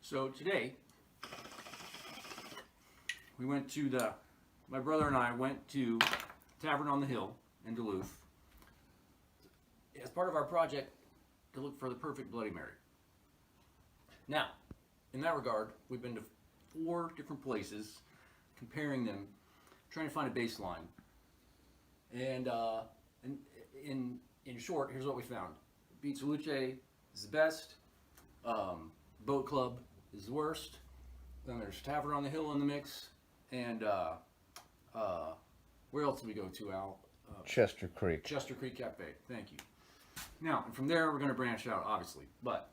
So today, my brother and I went to Tavern on the Hill in Duluth as part of our project to look for the perfect Bloody Mary. Now, in that regard, we've been to 4 different places, comparing them, trying to find a baseline. And in short, here's what we found. Beats Luce is the best. Boat Club is the worst. Then there's Tavern on the Hill in the mix. And where else did we go to, Al? Chester Creek. Chester Creek Cafe. Thank you. Now, and from there, we're going to branch out, obviously. But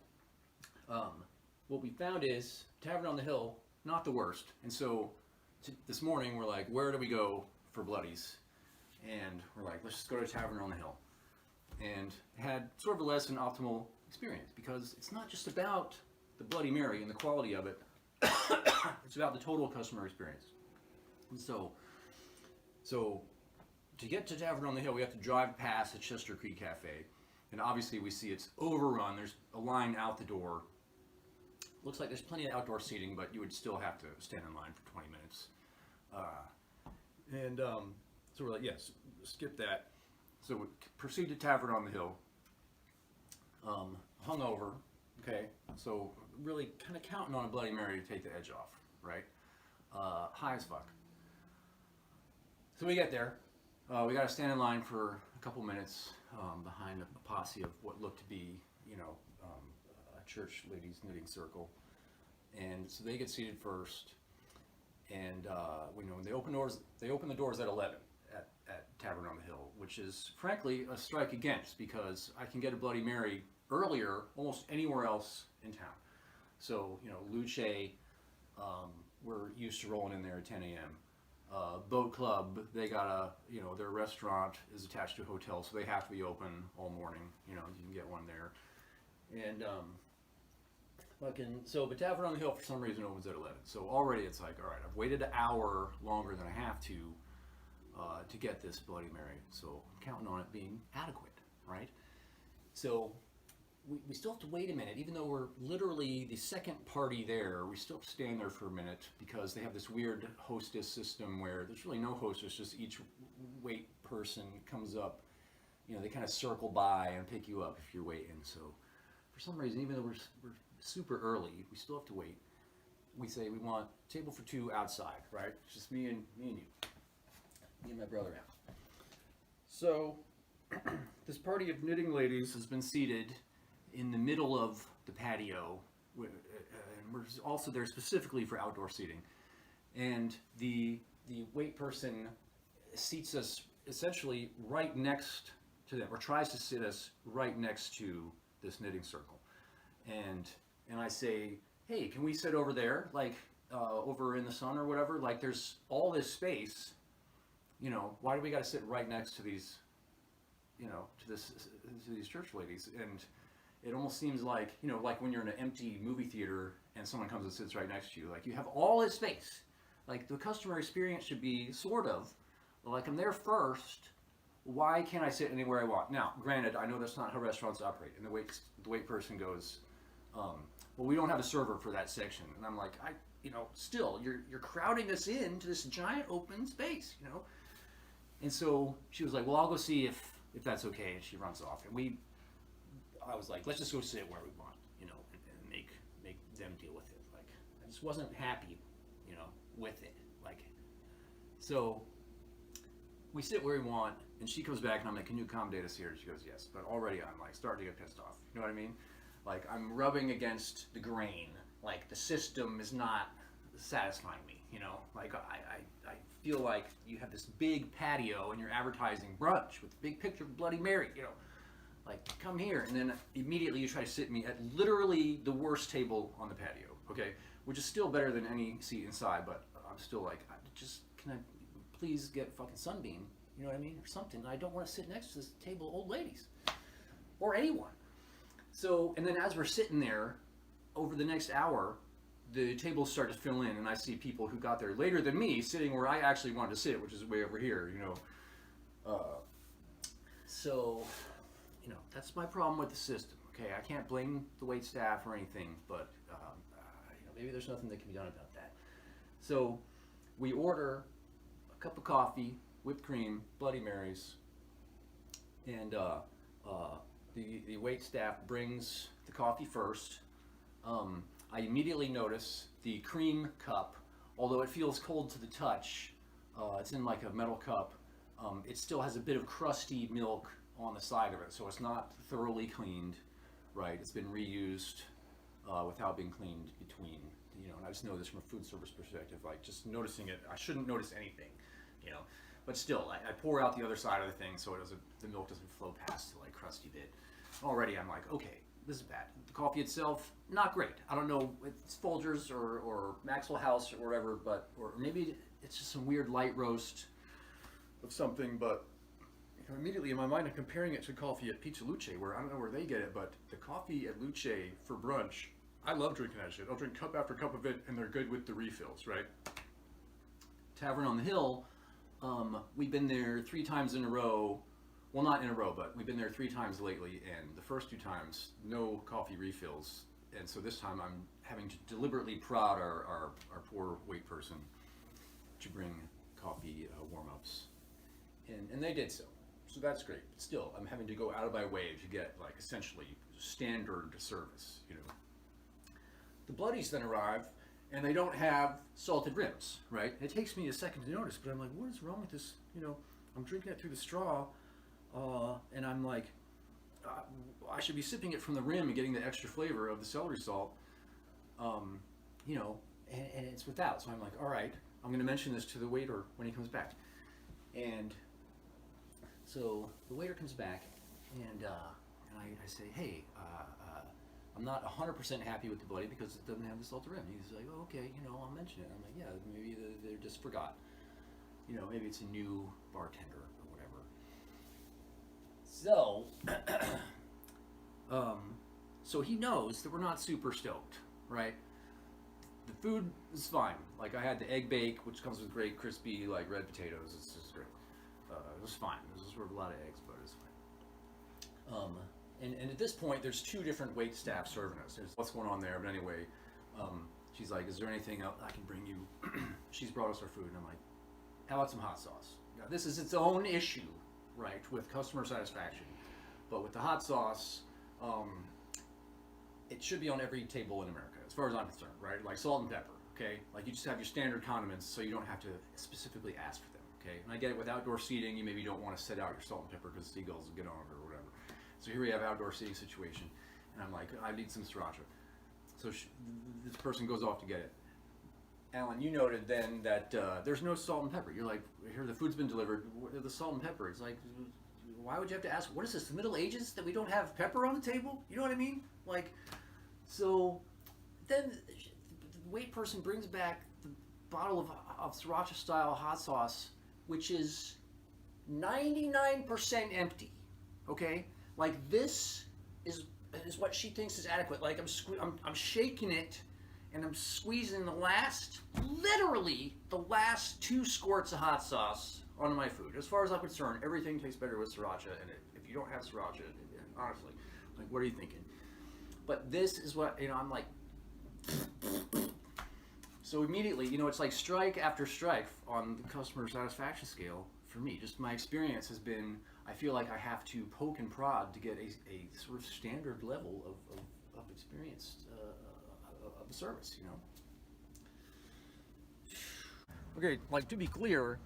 what we found is Tavern on the Hill, not the worst. And so this morning, we're like, where do we go for Bloodies? And we're like, let's just go to Tavern on the Hill. And had sort of a less than optimal experience because it's not just about the Bloody Mary and the quality of it. It's about the total customer experience. And so to get to Tavern on the Hill, we have to drive past the Chester Creek Cafe. And obviously we see it's overrun. There's a line out the door. Looks like there's plenty of outdoor seating, but you would still have to stand in line for 20 minutes. So we're like, yes, skip that. So we proceed to Tavern on the Hill. Hungover, okay? So really kind of counting on a Bloody Mary to take the edge off, right? High as fuck. So we get there. We got to stand in line for a couple minutes behind a posse of what looked to be, a church ladies knitting circle. And so they get seated first. And we know when they open the doors at 11 at Tavern on the Hill, which is frankly a strike against because I can get a Bloody Mary earlier almost anywhere else in town. So, Luce, we're used to rolling in there at 10 a.m. Boat Club, they got their restaurant is attached to a hotel, so they have to be open all morning. You can get one there. And but Tavern on the Hill for some reason opens at 11. So already it's like, all right, I've waited an hour longer than I have to get this Bloody Mary. So I'm counting on it being adequate, right? So we still have to wait a minute, even though we're literally the second party there. We still have to stand there for a minute because they have this weird hostess system where there's really no hostess, just each wait person comes up. They kind of circle by and pick you up if you're waiting. So for some reason, even though we're super early, we still have to wait. We say we want table for 2 outside, right? It's just me and you. Me and my brother out. So this party of knitting ladies has been seated in the middle of the patio, and we're also there specifically for outdoor seating. And the wait person seats us essentially right next to them, or tries to sit us right next to this knitting circle. And I say, hey, can we sit over there, like over in the sun or whatever? Like there's all this space. Why do we got to sit right next to these, to these church ladies? And it almost seems like, like when you're in an empty movie theater and someone comes and sits right next to you, like you have all this space. Like the customer experience should be sort of like I'm there first. Why can't I sit anywhere I want? Now, granted, I know that's not how restaurants operate. And the wait person goes, well, we don't have a server for that section. And I'm like, still, you're crowding us into this giant open space, And so she was like, well, I'll go see if that's okay. And she runs off. And I was like, let's just go sit where we want, and make them deal with it. Like, I just wasn't happy, with it. Like, so we sit where we want, and she comes back, and I'm like, can you accommodate us here? And she goes, yes. But already I'm like starting to get pissed off. You know what I mean? Like, I'm rubbing against the grain. Like, the system is not satisfying me, Like, I feel like you have this big patio, and you're advertising brunch with a big picture of Bloody Mary, Like, come here, and then immediately you try to sit me at literally the worst table on the patio, okay? Which is still better than any seat inside, but I'm still like, can I please get fucking Sunbeam, you know what I mean, or something? I don't want to sit next to this table of old ladies, or anyone. So, and then as we're sitting there, over the next hour, the tables start to fill in, and I see people who got there later than me sitting where I actually wanted to sit, which is way over here, So, that's my problem with the system. Okay, I can't blame the wait staff or anything, but maybe there's nothing that can be done about that. So we order a cup of coffee, whipped cream, Bloody Marys, and the wait staff brings the coffee first. I immediately notice the cream cup, although it feels cold to the touch, it's in like a metal cup, it still has a bit of crusty milk on the side of it, so it's not thoroughly cleaned, right? It's been reused without being cleaned between, and I just know this from a food service perspective, like just noticing it, I shouldn't notice anything, but still, I pour out the other side of the thing so the milk doesn't flow past the like crusty bit. Already I'm like, okay, this is bad. The coffee itself, not great. I don't know, it's Folgers or Maxwell House or whatever, or maybe it's just some weird light roast of something, but immediately in my mind I'm comparing it to coffee at Pizza Luce, where I don't know where they get it, but the coffee at Luce for brunch, I love drinking that shit. I'll drink cup after cup of it, and they're good with the refills, right? Tavern on the Hill, we've been there 3 times in a row. Well, not in a row, but we've been there 3 times lately, and the first 2 times, no coffee refills. And so this time I'm having to deliberately prod our poor wait person to bring coffee warm-ups. And they did so. So that's great. But still, I'm having to go out of my way to get like essentially standard service, The Bloodies then arrive, and they don't have salted rims, right? It takes me a second to notice, but I'm like, what is wrong with this? I'm drinking it through the straw, and I'm like, I should be sipping it from the rim and getting the extra flavor of the celery salt, and it's without. So I'm like, all right, I'm going to mention this to the waiter when he comes back. And so the waiter comes back, and I say, hey, I'm not 100% happy with the Bloody because it doesn't have the salted rim. He's like, oh, okay, I'll mention it. I'm like, yeah, maybe they just forgot. Maybe it's a new bartender or whatever. So, so he knows that we're not super stoked, right? The food is fine. Like I had the egg bake, which comes with great crispy like red potatoes. It's just great. It was fine. It was sort of a lot of eggs, but it was fine. And at this point, there's 2 different wait staff serving us. There's what's going on there, but anyway, she's like, is there anything else I can bring you? She's brought us our food, and I'm like, how about some hot sauce? Now, this is its own issue, right, with customer satisfaction. But with the hot sauce, it should be on every table in America, as far as I'm concerned, right? Like salt and pepper, okay? Like you just have your standard condiments, so you don't have to specifically ask for them, okay? And I get it, with outdoor seating, you maybe don't want to set out your salt and pepper because seagulls will get on it or whatever. So here we have outdoor seating situation, and I'm like, I need some sriracha. So this person goes off to get it. Alan, you noted then that there's no salt and pepper. You're like, here the food's been delivered, the salt and pepper. It's like, why would you have to ask? What is this, the Middle Ages, that we don't have pepper on the table? You know what I mean? Like, so then the wait person brings back the bottle of sriracha style hot sauce, which is 99% empty. Okay, like this is what she thinks is adequate. Like I'm shaking it, and I'm squeezing literally the last 2 squirts of hot sauce onto my food. As far as I'm concerned, everything tastes better with sriracha in it. If you don't have sriracha, honestly, like, what are you thinking? But this is what, I'm like, so immediately, it's like strike after strike on the customer satisfaction scale for me. Just my experience has been, I feel like I have to poke and prod to get a sort of standard level of experience of the service, Okay, like, to be clear,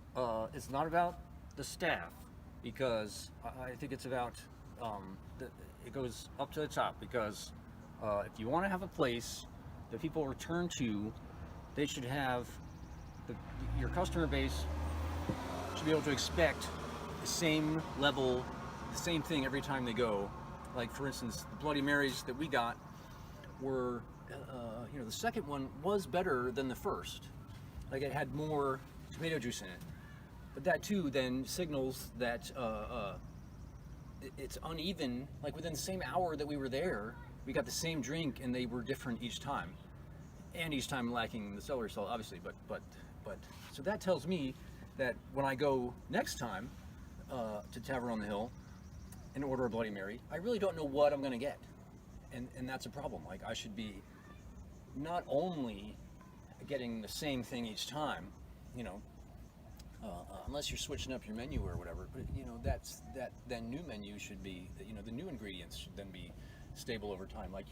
it's not about the staff, because I think it's about, it goes up to the top, because if you want to have a place that people return to, they should have, your customer base should be able to expect the same level, the same thing every time they go. Like, for instance, the Bloody Marys that we got were, the second one was better than the first. Like, it had more tomato juice in it. But that too then signals that it's uneven. Like, within the same hour that we were there, we got the same drink, and they were different each time. And each time lacking the celery salt, obviously. But so that tells me that when I go next time to Tavern on the Hill and order a Bloody Mary, I really don't know what I'm going to get. And that's a problem. Like, I should be not only getting the same thing each time, you know, unless you're switching up your menu or whatever, but you know, then new menu should be, you know, the new ingredients should then be stable over time. Like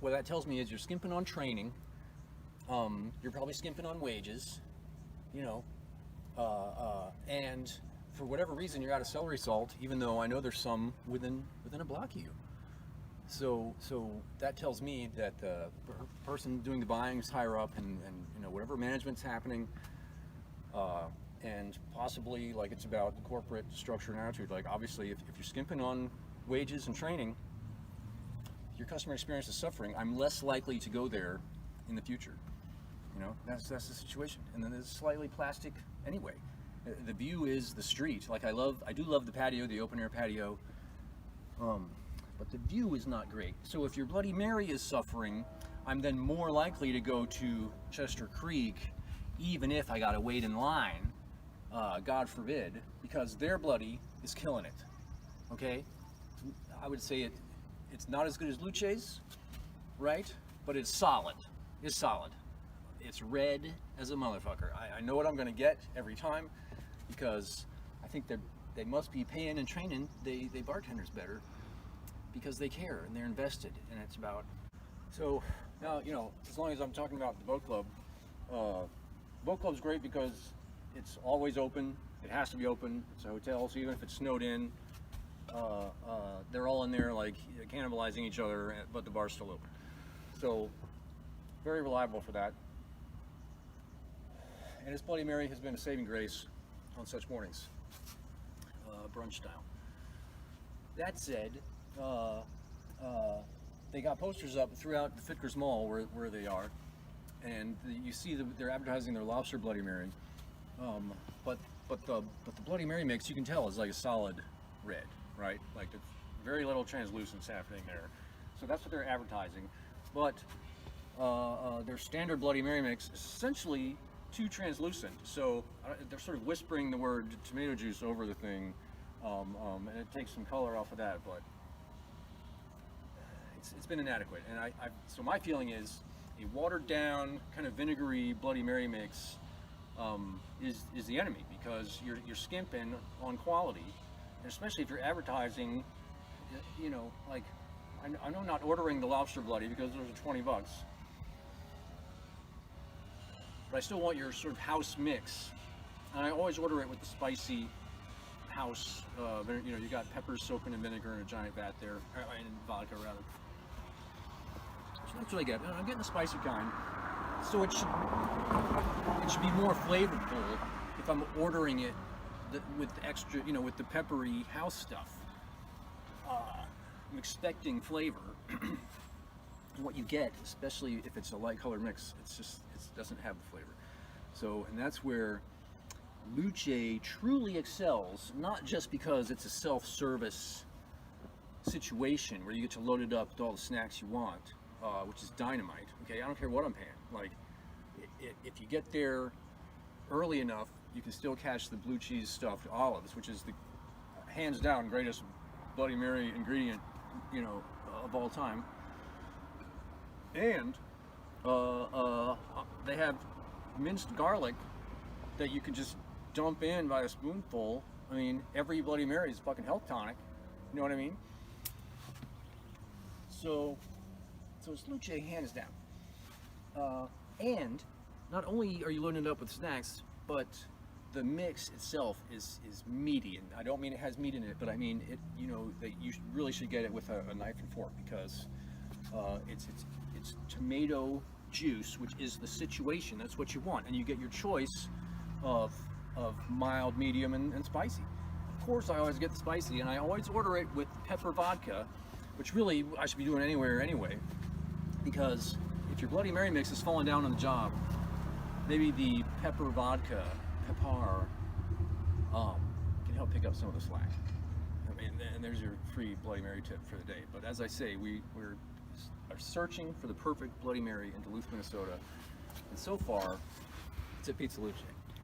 what that tells me is you're skimping on training, you're probably skimping on wages, you know, and for whatever reason you're out of celery salt, even though I know there's some within a block of you. So that tells me that the person doing the buying is higher up, and you know, whatever management's happening, and possibly like it's about the corporate structure and attitude. Like obviously, if you're skimping on wages and training, your customer experience is suffering. I'm less likely to go there in the future. You know, that's the situation. And then it's slightly plastic anyway. The view is the street. Like I do love the patio, the open air patio. But the view is not great. So if your Bloody Mary is suffering, I'm then more likely to go to Chester Creek, even if I gotta wait in line, God forbid, because their Bloody is killing it. Okay? I would say it's not as good as Luce's, right? But it's solid. It's solid. It's red as a motherfucker. I know what I'm gonna get every time, because I think they must be paying and training they bartenders better, because they care and they're invested, and it's about. So now, you know, as long as I'm talking about the boat club, boat club's great because it's always open. It has to be open. It's a hotel, so even if it's snowed in, they're all in there like cannibalizing each other, but the bar's still open. So very reliable for that. And this Bloody Mary has been a saving grace on such mornings, brunch style. That said, they got posters up throughout the Fitkers Mall where they are, and you see they're advertising their lobster Bloody Mary, but the Bloody Mary mix, you can tell, is like a solid red, right? Like there's very little translucence happening there, so that's what they're advertising. But their standard Bloody Mary mix is essentially too translucent, so they're sort of whispering the word tomato juice over the thing, and it takes some color off of that, but it's been inadequate. And so my feeling is a watered down kind of vinegary Bloody Mary mix is the enemy, because you're skimping on quality, and especially if you're advertising, you know, like I know not ordering the lobster Bloody because those are $20, but I still want your sort of house mix, and I always order it with the spicy house. You know, you got peppers soaking in vinegar in a giant vat there, in vodka rather. So that's what I get. I'm getting the spicy kind, so it should be more flavorful if I'm ordering it with extra, you know, with the peppery house stuff. I'm expecting flavor. What you get, especially if it's a light color mix, it doesn't have the flavor. So, and that's where Luce truly excels, not just because it's a self-service situation where you get to load it up with all the snacks you want, which is dynamite. Okay, I don't care what I'm paying. Like, if you get there early enough, you can still catch the blue cheese stuffed olives, which is the hands down greatest Bloody Mary ingredient, you know, of all time. And they have minced garlic that you can just dump in by a spoonful. I mean, every Bloody Mary is a fucking health tonic. You know what I mean? So it's Luce hands down. And not only are you loading it up with snacks, but the mix itself is meaty. And I don't mean it has meat in it, but I mean it. You know that you really should get it with a knife and fork, because it's tomato juice, which is the situation. That's what you want, and you get your choice of mild, medium, and spicy. Of course, I always get the spicy, and I always order it with pepper vodka, which really I should be doing anywhere anyway, because if your Bloody Mary mix is falling down on the job, maybe the pepper vodka, can help pick up some of the slack. I mean, and there's your free Bloody Mary tip for the day. But as I say, we're searching for the perfect Bloody Mary in Duluth, Minnesota, and so far, it's at Pizza Luce.